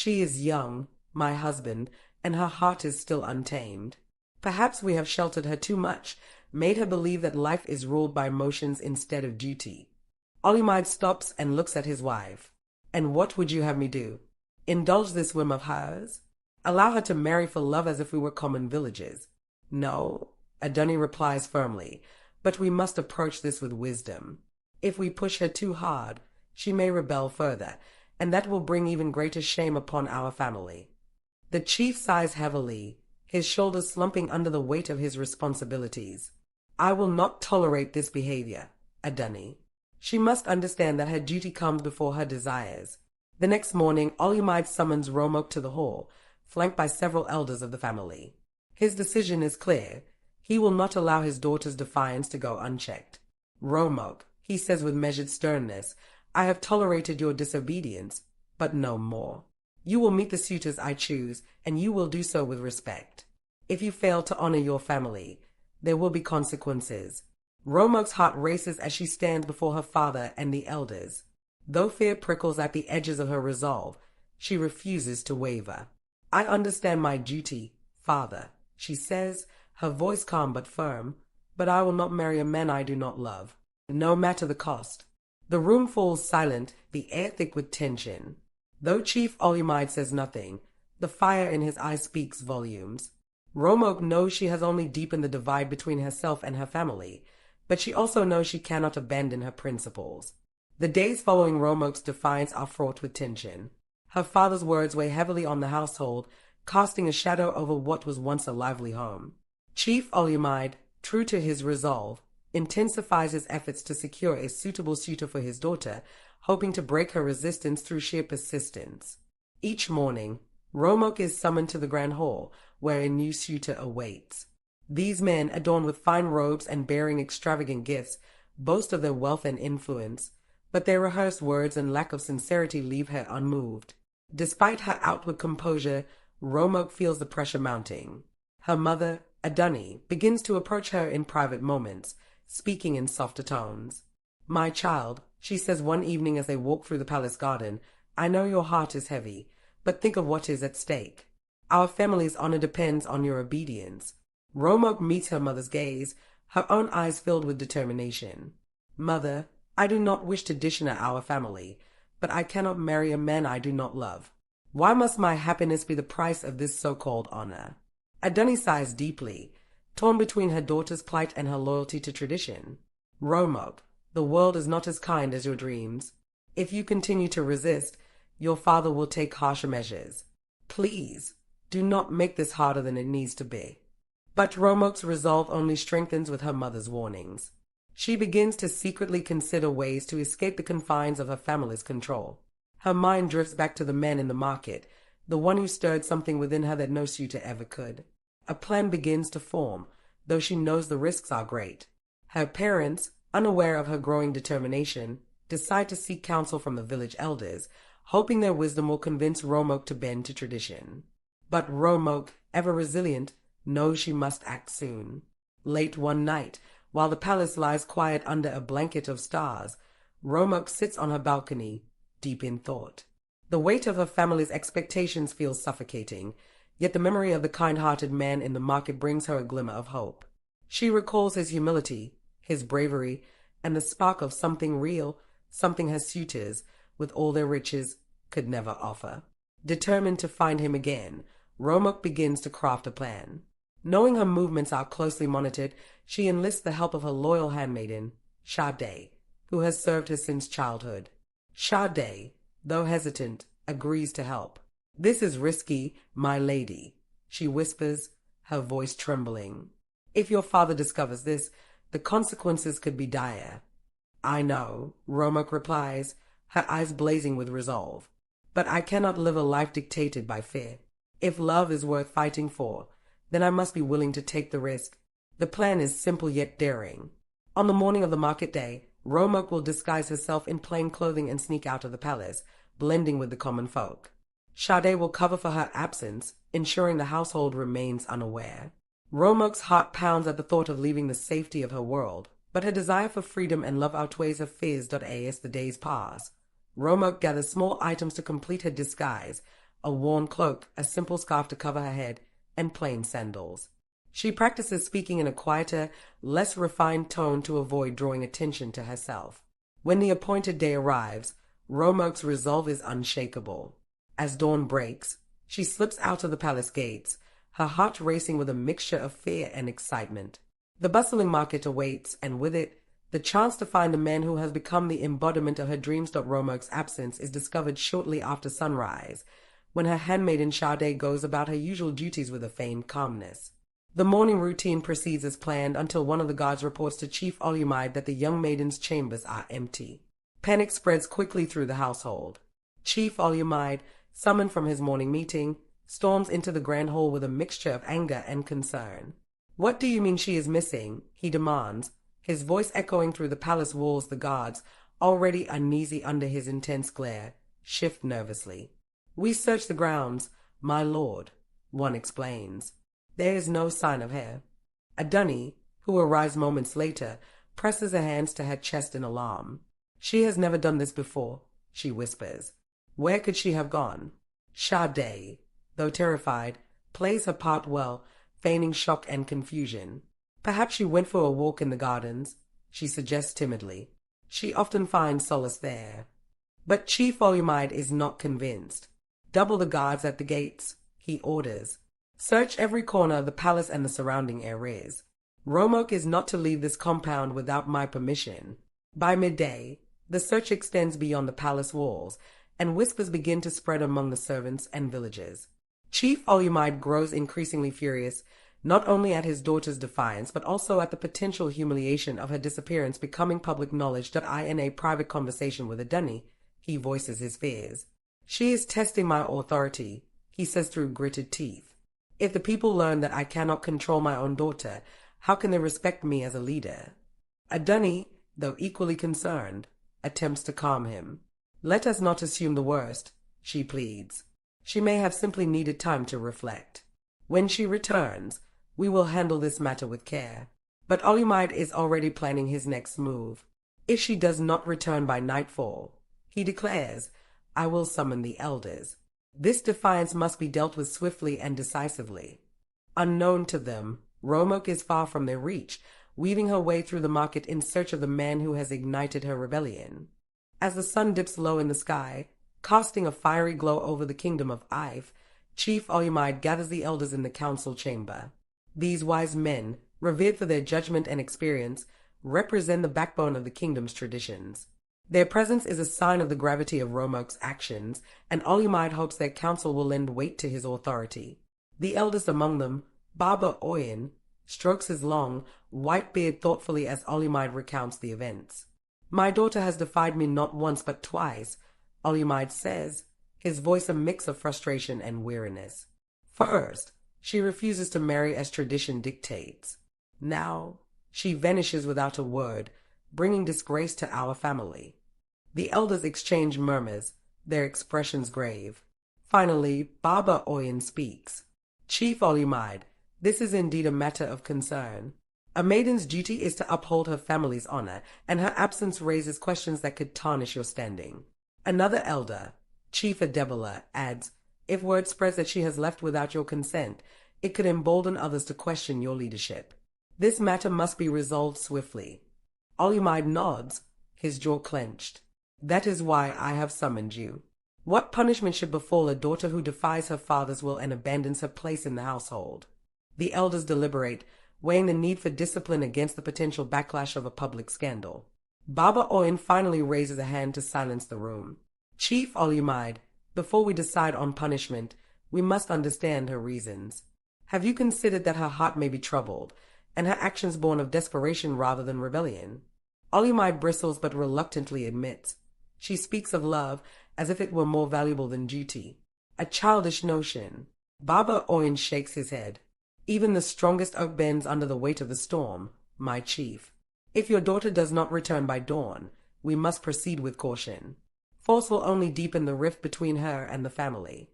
She is young, my husband, and her heart is still untamed. Perhaps we have sheltered her too much, made her believe that life is ruled by emotions instead of duty. Olimide stops and looks at his wife. And what would you have me do? Indulge this whim of hers? Allow her to marry for love as if we were common villagers? No, Adoni replies firmly, but we must approach this with wisdom. If we push her too hard, she may rebel further, and that will bring even greater shame upon our family. The chief sighs heavily, his shoulders slumping under the weight of his responsibilities. I will not tolerate this behavior, Adoni. She must understand that her duty comes before her desires. The next morning, Olimide summons Romok to the hall, flanked by several elders of the family. His decision is clear. He will not allow his daughter's defiance to go unchecked. Romok, he says with measured sternness, I have tolerated your disobedience, but no more. You will meet the suitors I choose, and you will do so with respect. If you fail to honor your family, there will be consequences. Romok's heart races as she stands before her father and the elders. Though fear prickles at the edges of her resolve, she refuses to waver. I understand my duty, father, she says, her voice calm but firm, but I will not marry a man I do not love, no matter the cost. The room falls silent, the air thick with tension. Though Chief Olimide says nothing, the fire in his eyes speaks volumes. Romok knows she has only deepened the divide between herself and her family, but she also knows she cannot abandon her principles. The days following Romok's defiance are fraught with tension. Her father's words weigh heavily on the household, casting a shadow over what was once a lively home. Chief Olimide, true to his resolve, intensifies his efforts to secure a suitable suitor for his daughter, hoping to break her resistance through sheer persistence. Each morning, Romok is summoned to the grand hall, where a new suitor awaits. These men, adorned with fine robes and bearing extravagant gifts, boast of their wealth and influence, but their rehearsed words and lack of sincerity leave her unmoved. Despite her outward composure, Romok feels the pressure mounting. Her mother, Adoni, begins to approach her in private moments, speaking in softer tones. My child, she says one evening as they walk through the palace garden, I know your heart is heavy, but think of what is at stake. Our family's honor depends on your obedience. Romok meets her mother's gaze, her own eyes filled with determination. Mother, I do not wish to dishonor our family, but I cannot marry a man I do not love. Why must my happiness be the price of this so-called honor? Adoni sighs deeply, torn between her daughter's plight and her loyalty to tradition. Romok, the world is not as kind as your dreams. If you continue to resist, your father will take harsher measures. Please, do not make this harder than it needs to be. But Romok's resolve only strengthens with her mother's warnings. She begins to secretly consider ways to escape the confines of her family's control. Her mind drifts back to the man in the market, the one who stirred something within her that no suitor ever could. A plan begins to form, though she knows the risks are great. Her parents, unaware of her growing determination, decide to seek counsel from the village elders, hoping their wisdom will convince Romok to bend to tradition. But Romok, ever resilient, knows she must act soon. Late one night, while the palace lies quiet under a blanket of stars, Romok sits on her balcony, deep in thought. The weight of her family's expectations feels suffocating, yet the memory of the kind-hearted man in the market brings her a glimmer of hope. She recalls his humility, his bravery, and the spark of something real, something her suitors, with all their riches, could never offer. Determined to find him again, Romok begins to craft a plan. Knowing her movements are closely monitored, she enlists the help of her loyal handmaiden, Sade, who has served her since childhood. Sade, though hesitant, agrees to help. This is risky, my lady, she whispers, her voice trembling. If your father discovers this, the consequences could be dire. I know, Romok replies, her eyes blazing with resolve. But I cannot live a life dictated by fear. If love is worth fighting for, then I must be willing to take the risk. The plan is simple yet daring. On the morning of the market day, Romok will disguise herself in plain clothing and sneak out of the palace, blending with the common folk. Sade will cover for her absence, ensuring the household remains unaware. Romok's heart pounds at the thought of leaving the safety of her world, but her desire for freedom and love outweighs her fears. As the days pass, Romok gathers small items to complete her disguise, a worn cloak, a simple scarf to cover her head, and plain sandals. She practices speaking in a quieter, less refined tone to avoid drawing attention to herself. When the appointed day arrives, Romoke's resolve is unshakable. As dawn breaks, she slips out of the palace gates, her heart racing with a mixture of fear and excitement. The bustling market awaits, and with it, the chance to find the man who has become the embodiment of her dreams. Romoke's absence is discovered shortly after sunrise, when her handmaiden Sade goes about her usual duties with a feigned calmness. The morning routine proceeds as planned until one of the guards reports to Chief Olumide that the young maiden's chambers are empty. Panic spreads quickly through the household. Chief Olumide, summoned from his morning meeting, storms into the grand hall with a mixture of anger and concern. "What do you mean she is missing?" he demands, his voice echoing through the palace walls. The guards, already uneasy under his intense glare, shift nervously. "We searched the grounds, my lord," one explains. "There is no sign of her." A dunny, who arrives moments later, presses her hands to her chest in alarm. "She has never done this before," she whispers. "Where could she have gone?" Sade, though terrified, plays her part well, feigning shock and confusion. "Perhaps she went for a walk in the gardens," she suggests timidly. "She often finds solace there." But Chief Olumide is not convinced. "Double the guards at the gates," he orders. "Search every corner of the palace and the surrounding areas. Romoke is not to leave this compound without my permission." By midday, the search extends beyond the palace walls, and whispers begin to spread among the servants and villagers. Chief Olumide grows increasingly furious, not only at his daughter's defiance, but also at the potential humiliation of her disappearance becoming public knowledge. In a private conversation with a dunny, he voices his fears. "She is testing my authority," he says through gritted teeth. "If the people learn that I cannot control my own daughter, how can they respect me as a leader?" A dunny, though equally concerned, attempts to calm him. "Let us not assume the worst," she pleads. "She may have simply needed time to reflect. When she returns, we will handle this matter with care." But Olumide is already planning his next move. If she does not return by nightfall, he declares, "I will summon the elders." This defiance must be dealt with swiftly and decisively. Unknown to them, Romoke is far from their reach, weaving her way through the market in search of the man who has ignited her rebellion. As the sun dips low in the sky, casting a fiery glow over the kingdom of Ife, Chief Olumide gathers the elders in the council chamber. These wise men, revered for their judgment and experience, represent the backbone of the kingdom's traditions. Their presence is a sign of the gravity of Romoke's actions, and Olumide hopes their council will lend weight to his authority. The eldest among them, Baba Oyen, strokes his long, white beard thoughtfully as Olumide recounts the events. "My daughter has defied me not once but twice," Olumide says, his voice a mix of frustration and weariness. "First, she refuses to marry as tradition dictates. Now, she vanishes without a word, bringing disgrace to our family." The elders exchange murmurs, their expressions grave. Finally, Baba Oyen speaks. "Chief Olumide, this is indeed a matter of concern. A maiden's duty is to uphold her family's honor, and her absence raises questions that could tarnish your standing." Another elder, Chief Adebola, adds, "If word spreads that she has left without your consent, it could embolden others to question your leadership. This matter must be resolved swiftly." Olumide nods, his jaw clenched. "That is why I have summoned you. What punishment should befall a daughter who defies her father's will and abandons her place in the household?" The elders deliberate, weighing the need for discipline against the potential backlash of a public scandal. Baba Oyen finally raises a hand to silence the room. "Chief Olumide, before we decide on punishment, we must understand her reasons. Have you considered that her heart may be troubled, and her actions born of desperation rather than rebellion?" Olumide bristles but reluctantly admits. She speaks of love as if it were more valuable than duty. "A childish notion." Baba Oyen shakes his head. "Even the strongest oak bends under the weight of the storm, my chief. If your daughter does not return by dawn, we must proceed with caution. Force will only deepen the rift between her and the family."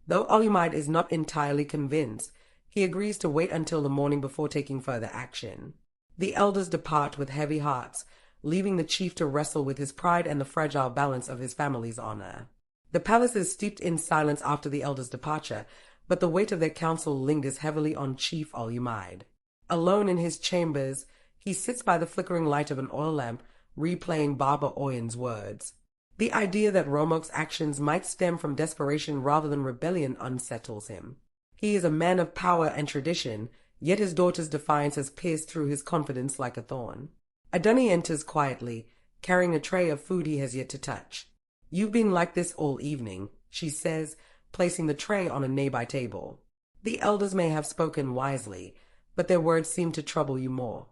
Though Olumide is not entirely convinced, he agrees to wait until the morning before taking further action. The elders depart with heavy hearts, leaving the chief to wrestle with his pride and the fragile balance of his family's honor. The palace is steeped in silence after the elders' departure, but the weight of their counsel lingers heavily on Chief Olumide. Alone in his chambers, he sits by the flickering light of an oil lamp, replaying Baba Oyen's words. The idea that Romok's actions might stem from desperation rather than rebellion unsettles him. He is a man of power and tradition, yet his daughter's defiance has pierced through his confidence like a thorn. Adani enters quietly, carrying a tray of food he has yet to touch. "You've been like this all evening," she says, placing the tray on a nearby table. "The elders may have spoken wisely, but their words seem to trouble you more."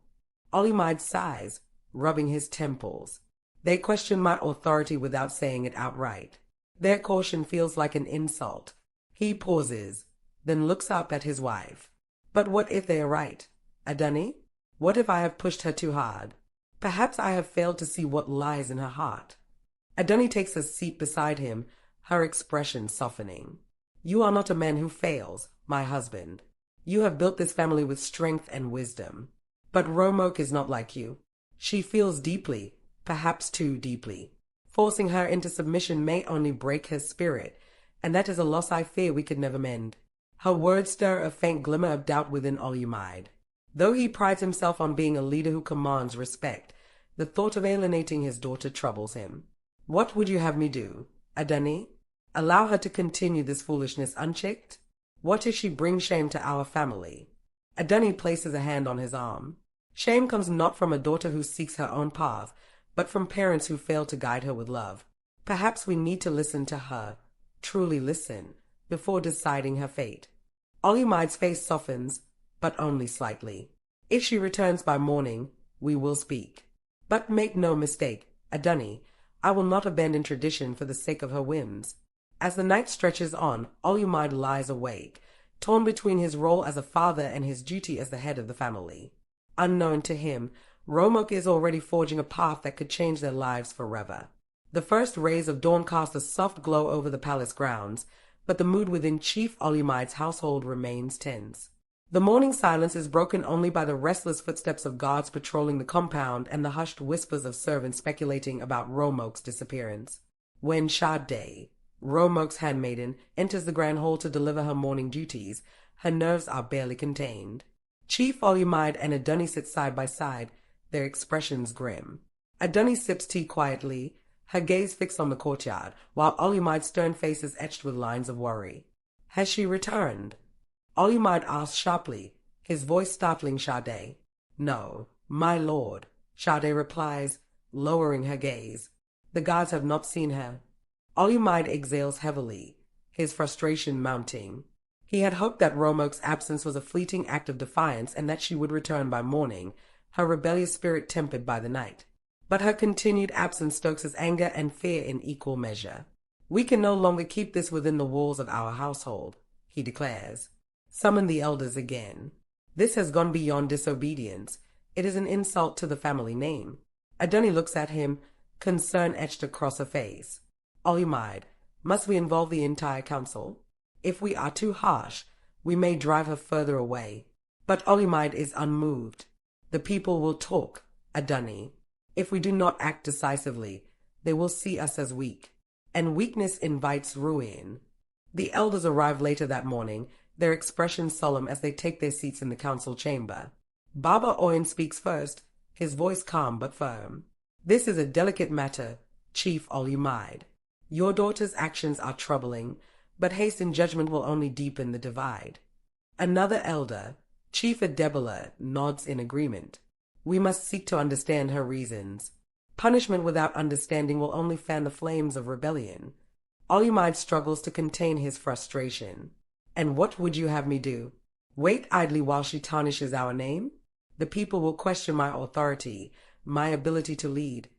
Olumide sighs, rubbing his temples. "They question my authority without saying it outright. Their caution feels like an insult." He pauses, then looks up at his wife. "But what if they are right, Adani? What if I have pushed her too hard? Perhaps I have failed to see what lies in her heart." Adani takes a seat beside him, her expression softening. "You are not a man who fails, my husband. You have built this family with strength and wisdom. But Romok is not like you. She feels deeply, perhaps too deeply. Forcing her into submission may only break her spirit, and that is a loss I fear we could never mend." Her words stir a faint glimmer of doubt within Olumide. Though he prides himself on being a leader who commands respect, the thought of alienating his daughter troubles him. "What would you have me do, Adani? Allow her to continue this foolishness unchecked? What if she brings shame to our family?" Adani places a hand on his arm. Shame comes not from a daughter who seeks her own path, but from parents who fail to guide her with love. Perhaps we need to listen to her, truly listen, before deciding her fate. Olumide's face softens, but only slightly. "If she returns by morning, we will speak. But make no mistake, Adani, I will not abandon tradition for the sake of her whims." As the night stretches on, Olumide lies awake, torn between his role as a father and his duty as the head of the family. Unknown to him, Romok is already forging a path that could change their lives forever. The first rays of dawn cast a soft glow over the palace grounds, but the mood within Chief Olumide's household remains tense. The morning silence is broken only by the restless footsteps of guards patrolling the compound and the hushed whispers of servants speculating about Romok's disappearance. When Sade, Romok's handmaiden, enters the grand hall to deliver her morning duties, her nerves are barely contained. Chief Olumide and Adani sit side by side, their expressions grim. Adani sips tea quietly, her gaze fixed on the courtyard, while Olumide's stern face is etched with lines of worry. "Has she returned?" Olumide asks sharply, his voice startling Sade. "No, my lord," Sade replies, lowering her gaze. "The gods have not seen her." Olumide exhales heavily, his frustration mounting. He had hoped that Romok's absence was a fleeting act of defiance and that she would return by morning, her rebellious spirit tempered by the night. But her continued absence stokes his anger and fear in equal measure. "We can no longer keep this within the walls of our household," he declares. "Summon the elders again. This has gone beyond disobedience. It is an insult to the family name." Adani looks at him, concern etched across her face. "Olumide, must we involve the entire council? If we are too harsh, we may drive her further away." But Olumide is unmoved. "The people will talk, Adani. If we do not act decisively, they will see us as weak, and weakness invites ruin." The elders arrive later that morning, their expressions solemn as they take their seats in the council chamber. Baba Oyen speaks first, his voice calm but firm. "This is a delicate matter, Chief Olumide. Your daughter's actions are troubling, but haste in judgment will only deepen the divide." Another elder, Chief Adebola, nods in agreement. "We must seek to understand her reasons. Punishment without understanding will only fan the flames of rebellion." Olumide struggles to contain his frustration. "And what would you have me do? Wait idly while she tarnishes our name? The people will question my authority, my ability to lead."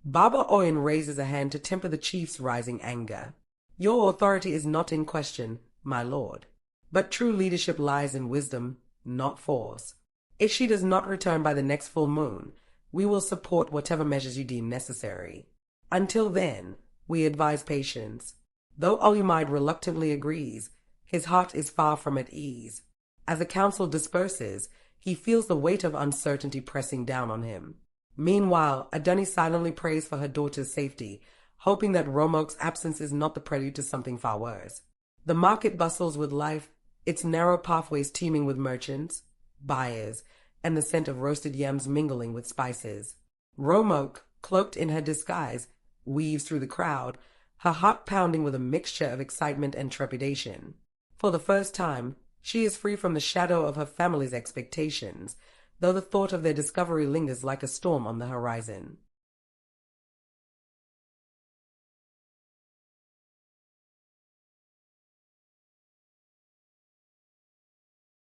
Baba Oyen raises a hand to temper the chief's rising anger. "Your authority is not in question, my lord. But true leadership lies in wisdom, not force. If she does not return by the next full moon, we will support whatever measures you deem necessary. Until then, we advise patience." Though Olumide reluctantly agrees, his heart is far from at ease. As the council disperses, he feels the weight of uncertainty pressing down on him. Meanwhile, Adani silently prays for her daughter's safety, hoping that Romoke's absence is not the prelude to something far worse. The market bustles with life, its narrow pathways teeming with merchants, buyers, and the scent of roasted yams mingling with spices. Romoke, cloaked in her disguise, weaves through the crowd, her heart pounding with a mixture of excitement and trepidation. For the first time, she is free from the shadow of her family's expectations, though the thought of their discovery lingers like a storm on the horizon.